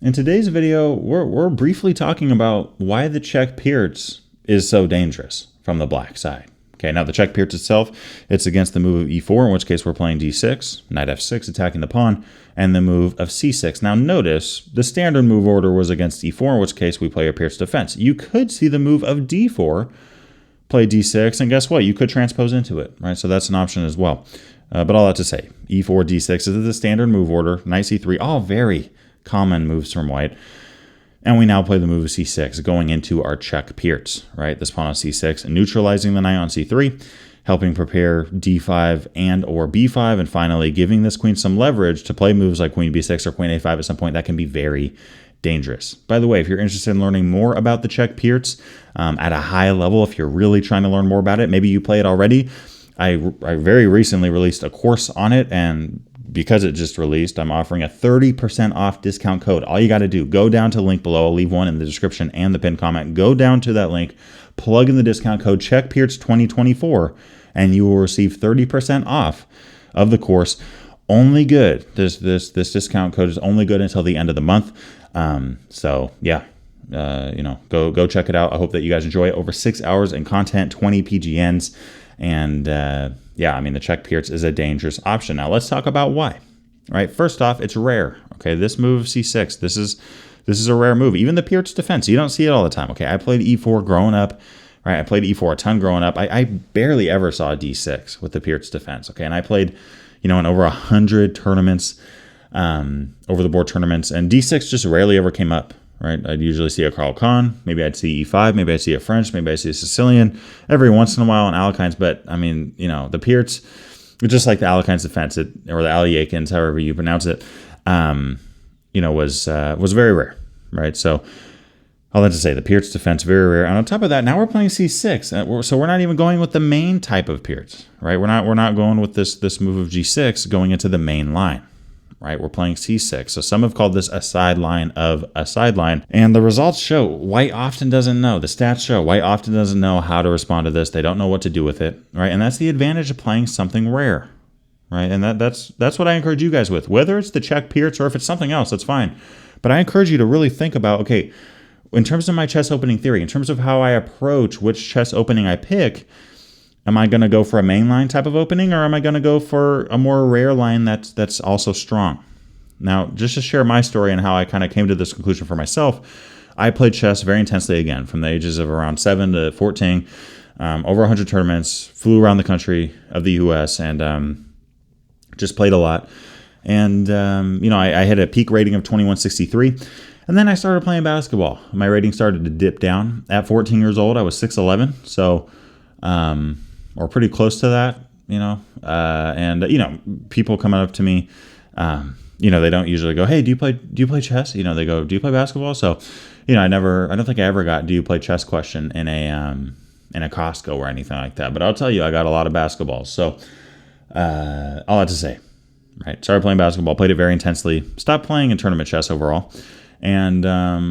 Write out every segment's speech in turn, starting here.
In today's video, we're briefly talking about why the Czech Pirc is so dangerous from the black side. Okay, now the Czech Pirc itself, it's against the move of e4, in which case we're playing d6, knight f6, attacking the pawn, and the move of c6. Now notice, the standard move order was against e4, in which case we play a Pirc defense. You could see the move of d4, play d6, and guess what? You could transpose into it, right? So that's an option as well. But all that to say, e4, d6 is the standard move order, knight c3, all very common moves from white. And we now play the move of c6, going into our Czech Pirc, right? This pawn on c6, neutralizing the knight on c3, helping prepare d5 and or b5, and finally giving this queen some leverage to play moves like queen b6 or queen a5 at some point that can be very dangerous. By the way, if you're interested in learning more about the Czech Pirc at a high level, if you're really trying to learn more about it, maybe you play it already. I very recently released a course on it, and because it just released, I'm offering a 30% off discount code. All you got to do, go down to the link below. I'll leave one in the description and the pinned comment. Go down to that link, plug in the discount code Czech Pirc 2024, and you will receive 30% off of the course. Only good. This discount code is only good until the end of the month. So yeah, go check it out. I hope that you guys enjoy it. Over 6 hours in content, 20 PGNs. And yeah, I mean, the Czech Pirc is a dangerous option. Now let's talk about why. All right, first off, it's rare. Okay, this move c6, this is a rare move. Even the Pirc defense, you don't see it all the time. Okay, I played e4 growing up. Right, I played e4 a ton growing up. I barely ever saw d6 with the Pirc defense. Okay, and I played, in over 100 tournaments, over the board tournaments, and d6 just rarely ever came up. Right, I'd usually see a Carl Kahn, maybe I'd see e5, maybe I'd see a French, maybe I'd see a Sicilian, every once in a while in Alekhines. But I mean, the Pirc, just like the Alekhines defense, or the Aliakins, however you pronounce it, was very rare. Right, so all that to say, the Pirc defense very rare. And on top of that, now we're playing c6, so we're not even going with the main type of Pirc. Right, we're not going with this move of g6 going into the main line. Right, we're playing c6. So some have called this a sideline of a sideline. And the results show white often doesn't know. The stats show white often doesn't know how to respond to this. They don't know what to do with it. Right, and that's the advantage of playing something rare. Right, and that's what I encourage you guys with. Whether it's the Czech Pirc or if it's something else, that's fine. But I encourage you to really think about, okay, in terms of my chess opening theory, in terms of how I approach which chess opening I pick, am I going to go for a mainline type of opening, or am I going to go for a more rare line that's also strong? Now, just to share my story and how I kind of came to this conclusion for myself, I played chess very intensely again from the ages of around 7 to 14, over 100 tournaments, flew around the country of the U.S., and just played a lot. And, I hit a peak rating of 2163. And then I started playing basketball. My rating started to dip down. At 14 years old, I was 6'11", so or pretty close to that, people coming up to me, they don't usually go, hey, do you play chess? They go, do you play basketball? So, I don't think I ever got, do you play chess question in a Costco or anything like that. But I'll tell you, I got a lot of basketballs. So, all that to say, right? Started playing basketball, played it very intensely, stopped playing in tournament chess overall. And,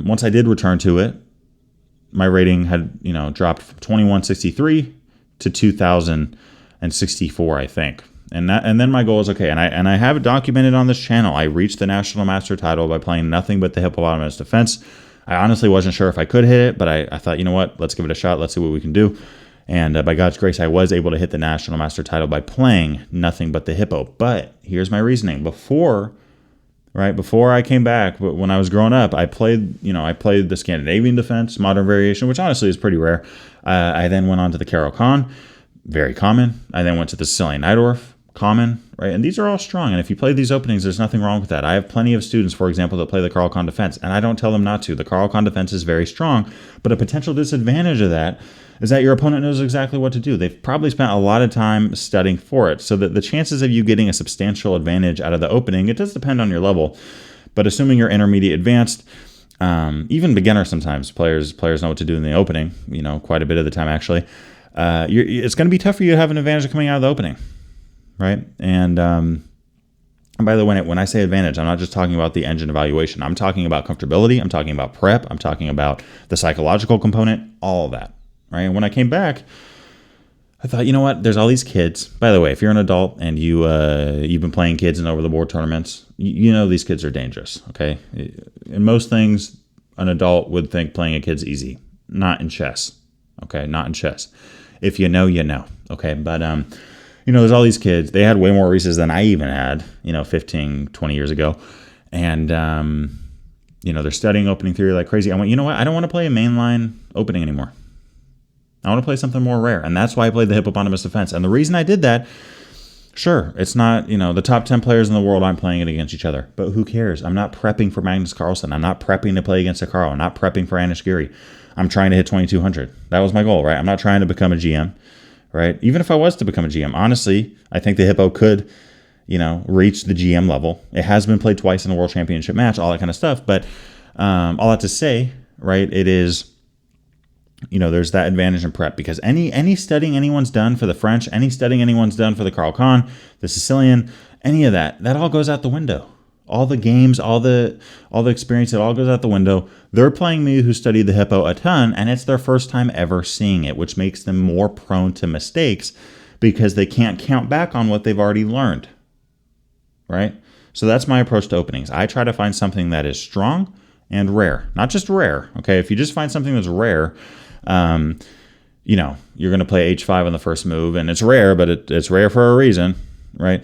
once I did return to it, my rating had, dropped from 2163 to 2064, I think. And then my goal is, okay, and I have it documented on this channel. I reached the National Master title by playing nothing but the hippopotamus defense. I honestly wasn't sure if I could hit it, but I thought, let's give it a shot. Let's see what we can do. And by God's grace, I was able to hit the National Master title by playing nothing but the hippo. But here's my reasoning. Before I came back, when I was growing up, I played the Scandinavian defense, modern variation, which honestly is pretty rare. I then went on to the Carl Kahn, very common. I then went to the Sicilian Najdorf, common, right? And these are all strong. And if you play these openings, there's nothing wrong with that. I have plenty of students, for example, that play the Carl Kahn defense, and I don't tell them not to. The Carl Kahn defense is very strong, but a potential disadvantage of that is that your opponent knows exactly what to do. They've probably spent a lot of time studying for it, so that the chances of you getting a substantial advantage out of the opening, it does depend on your level. But assuming you're intermediate advanced, even beginner sometimes, players know what to do in the opening, quite a bit of the time actually. It's going to be tough for you to have an advantage coming out of the opening, right? And by the way, when I say advantage, I'm not just talking about the engine evaluation. I'm talking about comfortability. I'm talking about prep. I'm talking about the psychological component, all of that, right? And when I came back, I thought, you know what? There's all these kids. By the way, if you're an adult and you've been playing kids in over the board tournaments, you know these kids are dangerous. Okay, in most things, an adult would think playing a kid's easy. Not in chess. Okay, not in chess. If you know, you know. Okay, but there's all these kids. They had way more Reese's than I even had. 15, 20 years ago, and they're studying opening theory like crazy. I went, you know what? I don't want to play a mainline opening anymore. I want to play something more rare. And that's why I played the Hippopotamus Defense. And the reason I did that, sure, it's not, the top 10 players in the world, I'm playing it against each other. But who cares? I'm not prepping for Magnus Carlsen. I'm not prepping to play against Hikaru. I'm not prepping for Anish Giri. I'm trying to hit 2,200. That was my goal, right? I'm not trying to become a GM, right? Even if I was to become a GM, honestly, I think the Hippo could, reach the GM level. It has been played twice in a World Championship match, all that kind of stuff. But all that to say, right, it is... there's that advantage in prep because any studying anyone's done for the French, any studying anyone's done for the Carl Kahn, the Sicilian, any of that all goes out the window. All the games, all the experience, it all goes out the window. They're playing me who studied the Hippo a ton, and it's their first time ever seeing it, which makes them more prone to mistakes because they can't count back on what they've already learned, right? So that's my approach to openings. I try to find something that is strong and rare, not just rare, okay? If you just find something that's rare, you're going to play H5 on the first move, and it's rare, but it's rare for a reason, right?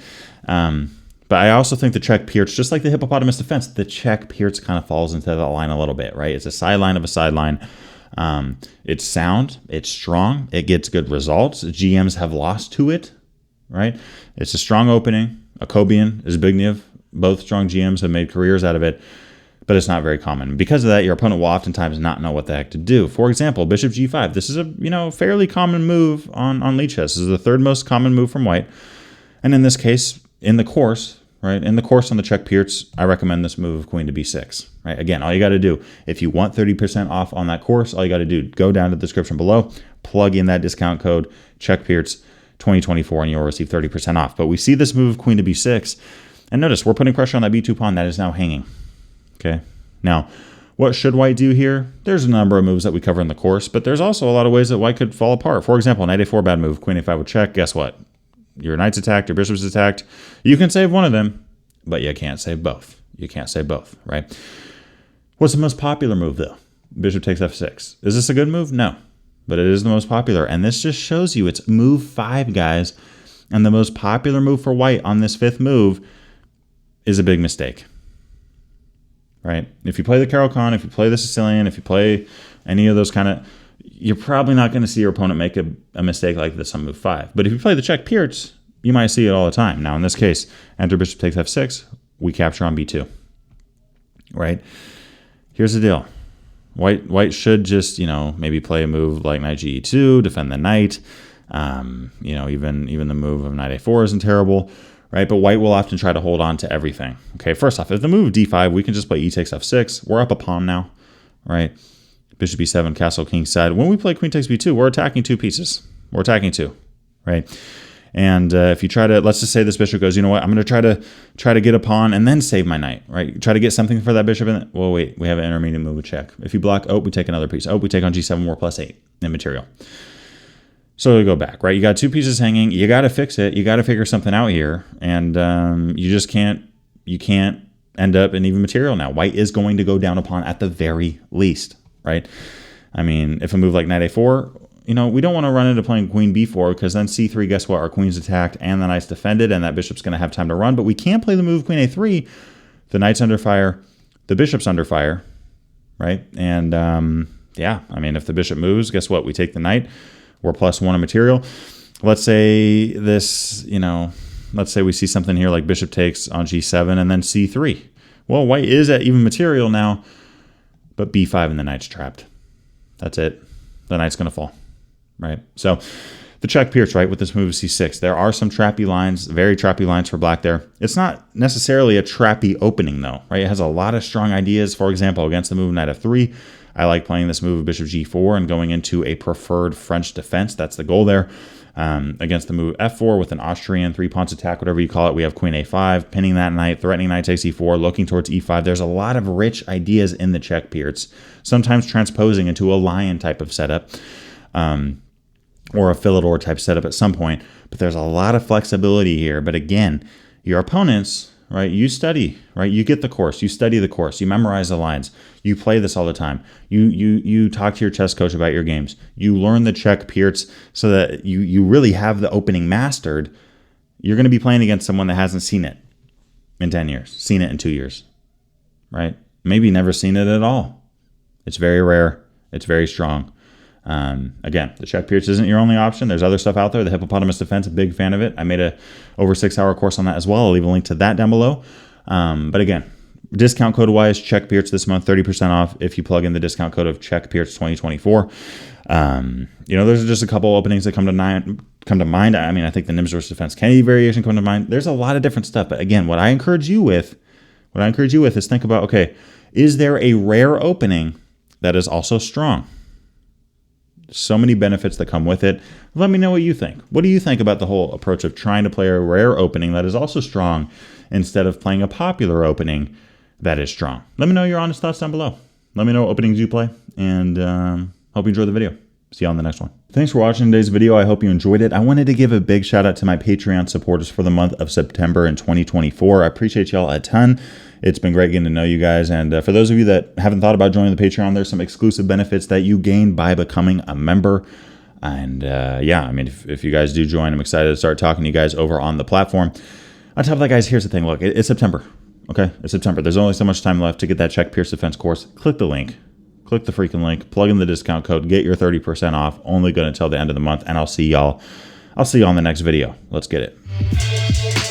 But I also think the Czech Pirc, just like the Hippopotamus Defense, the Czech Pirc kind of falls into that line a little bit, right? It's a sideline of a sideline. It's sound, it's strong, it gets good results. GMs have lost to it, right? It's a strong opening. Akobian, Zbigniew, both strong GMs have made careers out of it. But it's not very common. Because of that, your opponent will oftentimes not know what the heck to do. For example, Bishop G5. This is a fairly common move on lead chess. This is the third most common move from white. And in this case, in the course, right? In the course on the Czech Pirc, I recommend this move of Queen to B6. Right? Again, all you got to do, if you want 30% off on that course, all you got to do, go down to the description below, plug in that discount code Czech Pirc 2024, and you'll receive 30% off. But we see this move of Queen to B6, and notice we're putting pressure on that B2 pawn that is now hanging. Okay. Now, what should white do here? There's a number of moves that we cover in the course, but there's also a lot of ways that white could fall apart. For example, knight a4, bad move, queen a5 with check. Guess what? Your knight's attacked, your bishop's attacked. You can save one of them, but you can't save both. You can't save both, right? What's the most popular move, though? Bishop takes f6. Is this a good move? No, but it is the most popular. And this just shows you it's move 5, guys. And the most popular move for white on this 5th move is a big mistake. Right? If you play the Carol Kahn, if you play the Sicilian, if you play any of those kind of, you're probably not going to see your opponent make a mistake like this on move 5. But if you play the Czech Pirc, you might see it all the time. Now, in this case, enter bishop takes f6, we capture on b2. Right? Here's the deal. White should just, maybe play a move like knight ge2, defend the knight. Even the move of knight a4 isn't terrible. Right, but white will often try to hold on to everything. Okay, first off, if the move d5, we can just play e takes f6. We're up a pawn now, right? Bishop b7, castle king side. When we play queen takes b2, we're attacking 2 pieces. We're attacking 2, right? And if you try to, let's just say this bishop goes, you know what? I'm going to try to get a pawn and then save my knight, right? Try to get something for that bishop. And well, wait, we have an intermediate move with check. If you block, we take another piece. We take on g7, we're +8 in material. So we go back, right? You got 2 pieces hanging. You got to fix it. You got to figure something out here. And you just can't end up in even material now. White is going to go down a pawn at the very least, right? I mean, if a move like knight a4, we don't want to run into playing queen b4 because then c3, guess what? Our queen's attacked and the knight's defended and that bishop's going to have time to run. But we can't play the move queen a3. The knight's under fire. The bishop's under fire, right? And if the bishop moves, guess what? We take the knight. We're +1 in material. Let's say this, let's say we see something here like bishop takes on g7 and then c3. Well, white is at even material now, but b5 and the knight's trapped. That's it. The knight's going to fall, right? So the Czech Pirc, right, with this move of c6, there are some trappy lines, very trappy lines for black there. It's not necessarily a trappy opening, though, right? It has a lot of strong ideas. For example, against the move knight f3, I like playing this move of bishop g4 and going into a preferred French defense. That's the goal there. Against the move f4 with an Austrian 3-pawn attack, whatever you call it, we have queen a5, pinning that knight, threatening knight takes e4, looking towards e5. There's a lot of rich ideas in the Czech Pirc, sometimes transposing into a lion type of setup. or a Philidor type setup at some point. But there's a lot of flexibility here. But again, your opponents, right? You study, right? You get the course, you study the course, you memorize the lines, you play this all the time. You talk to your chess coach about your games. You learn the Czech Pirc so that you really have the opening mastered. You're going to be playing against someone that hasn't seen it in 10 years, seen it in 2 years, right? Maybe never seen it at all. It's very rare. It's very strong. Again, the Czech Pirc isn't your only option. There's other stuff out there. The Hippopotamus Defense, a big fan of it. I made a over 6-hour course on that as well. I'll leave a link to that down below. But again, discount code wise, Czech Pirc this month, 30% off if you plug in the discount code of Czech Pirc 2024. There's just a couple openings that come to mind. I mean, I think the Nimsdorf's Defense Kennedy variation come to mind. There's a lot of different stuff. But again, what I encourage you with is think about, okay, is there a rare opening that is also strong? So many benefits that come with it. Let me know what you think. What do you think about the whole approach of trying to play a rare opening that is also strong instead of playing a popular opening that is strong? Let me know your honest thoughts down below. Let me know what openings you play, and hope you enjoyed the video. See you on the next one. Thanks for watching today's video. I hope you enjoyed it. I wanted to give a big shout out to my Patreon supporters for the month of September in 2024. I appreciate y'all a ton. It's been great getting to know you guys. And for those of you that haven't thought about joining the Patreon, there's some exclusive benefits that you gain by becoming a member. And yeah, I mean, if you guys do join, I'm excited to start talking to you guys over on the platform. On top of that, guys, here's the thing. Look, it's September. Okay, it's September. There's only so much time left to get that Czech Pirc Defense course. Click the link. Click the freaking link. Plug in the discount code. Get your 30% off. Only good until the end of the month. And I'll see y'all on the next video. Let's get it.